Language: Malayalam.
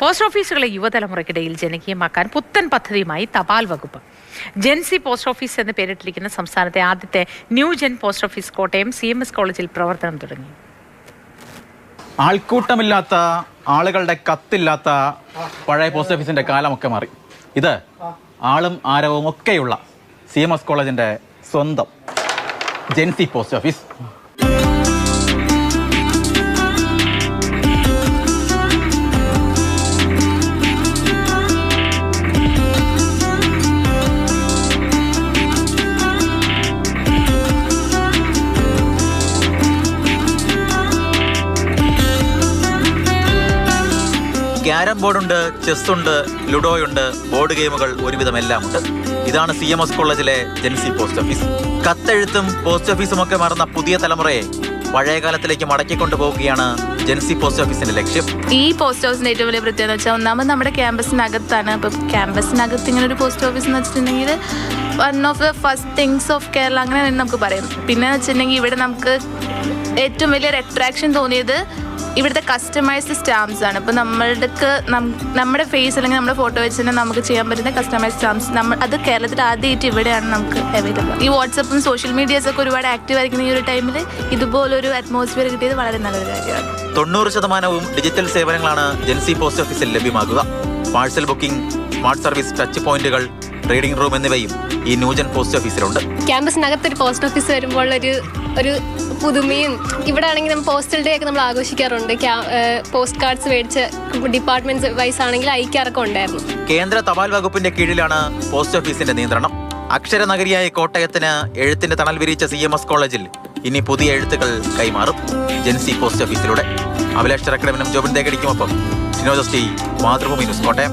പോസ്റ്റ് ഓഫീസുകളെ യുവതലമുറയ്ക്കിടയിൽ ജനകീയമാക്കാൻ പുത്തൻ പദ്ധതിയുമായി തപാൽ വകുപ്പ്. ജെൻസി പോസ്റ്റ് ഓഫീസ് എന്ന് പേരിട്ടിരിക്കുന്ന സംസ്ഥാനത്തെ ആദ്യത്തെ new gen post office Kottayam CMS കോളേജിൽ പ്രവർത്തനം തുടങ്ങി. ആൾക്കൂട്ടമില്ലാത്ത, ആളുകളുടെ കത്തില്ലാത്ത പഴയ പോസ്റ്റ് ഓഫീസിന്റെ കാലമൊക്കെ മാറി. ഇത് ആളും ആരവവും ഒക്കെയുള്ള CMS കോളേജിന്റെ സ്വന്തം ജെൻസി പോസ്റ്റ് ഓഫീസ്. ക്യാരം ബോർഡുണ്ട്, ചെസ്സുണ്ട്, ലുഡോയുണ്ട്, ബോർഡ് ഗെയിമുകൾ, ഒരുവിധം എല്ലാം ഉണ്ട്. ഇതാണ് CMS കോളേജിലെ ജെൻസി പോസ്റ്റ് ഓഫീസ്. കത്തെഴുത്തും പോസ്റ്റ് ഓഫീസും ഒക്കെ മറന്ന പുതിയ തലമുറയെ പഴയ കാലത്തിലേക്ക് മടക്കിക്കൊണ്ടുപോവുകയാണ് ജെൻസി പോസ്റ്റ് ഓഫീസിന്റെ ലക്ഷ്യം. ഈ പോസ്റ്റ് ഓഫീസിന്റെ ഏറ്റവും വലിയ പ്രത്യേകത വെച്ചാൽ ഒന്നാമത് നമ്മുടെ ക്യാമ്പസിനകത്താണ്. അപ്പം ക്യാമ്പസിനകത്ത് ഇങ്ങനെ ഒരു പോസ്റ്റ് ഓഫീസ് എന്ന് വെച്ചിട്ടുണ്ടെങ്കിൽ one of the first things of Kerala അങ്ങനെ നമുക്ക് പറയാം. പിന്നെ വെച്ചിട്ടുണ്ടെങ്കിൽ ഇവിടെ നമുക്ക് ഏറ്റവും വലിയൊരു അട്രാക്ഷൻ തോന്നിയത് ഇവിടുത്തെ കസ്റ്റമൈസ്ഡ് സ്റ്റാമ്പ്സ് ആണ്. ഇപ്പോൾ നമ്മുടെ ഫേസ് അല്ലെങ്കിൽ നമ്മുടെ ഫോട്ടോ വെച്ച് തന്നെ നമുക്ക് ചെയ്യാൻ പറ്റുന്ന കസ്റ്റമൈസ്ഡ് സ്റ്റാമ്പ്സ് അത് കേരളത്തിൽ ആദ്യമായിട്ട് ഇവിടെയാണ് നമുക്ക് അവൈലബിൾ. ഈ വാട്സപ്പും സോഷ്യൽ മീഡിയാസൊക്കെ ഒരുപാട് ആക്റ്റീവ് ആയിരിക്കുന്ന ഈ ഒരു ടൈമിൽ ഇതുപോലൊരു അറ്റ്മോസ്ഫിയർ കിട്ടിയത് വളരെ നല്ലൊരു കാര്യമാണ്. 90% ഡിജിറ്റൽ സേവനങ്ങളാണ് ജെൻസി പോസ്റ്റ് ഓഫീസിൽ ലഭ്യമാകുക. Parcel booking, smart service, touch പോയിന്റുകൾ, റീഡിംഗ് റൂം എന്നിവയും ഈ ന്യൂജൻ പോസ്റ്റ് ഓഫീസിലുണ്ട്. ക്യാമ്പസിനകത്തൊരു പോസ്റ്റ് ഓഫീസ് വരുമ്പോൾ ഒരു പുതുമയും, ഇവിടെ ആണെങ്കിൽ നമ്മൾ പോസ്റ്റൽ ഡേ ഒക്കെ നമ്മൾ ആഘോഷിക്കാറുണ്ട്. പോസ്റ്റ് കാർഡ്സ് മേടിച്ച് ഡിപ്പാർട്ട്മെന്റ് വൈസ് ആണെങ്കിൽ അയക്കാറൊക്കെ ഉണ്ടായിരുന്നു. കേന്ദ്ര തപാൽ വകുപ്പിന്റെ കീഴിലാണ് പോസ്റ്റ് ഓഫീസിന്റെ നിയന്ത്രണം. അക്ഷരനഗരിയായ കോട്ടയത്തിന് എഴുത്തിന്റെ തണൽ വിരിച്ച CMS കോളേജിൽ ഇനി പുതിയ എഴുത്തുകൾ കൈമാറും ജെൻസി പോസ്റ്റ് ഓഫീസിലൂടെ. അഭിലാഷ് ചരക്കടവിനും ജോബിൻ തേക്കടിക്കുമൊപ്പം മാതൃഭൂമി ന്യൂസ് കോട്ടയം.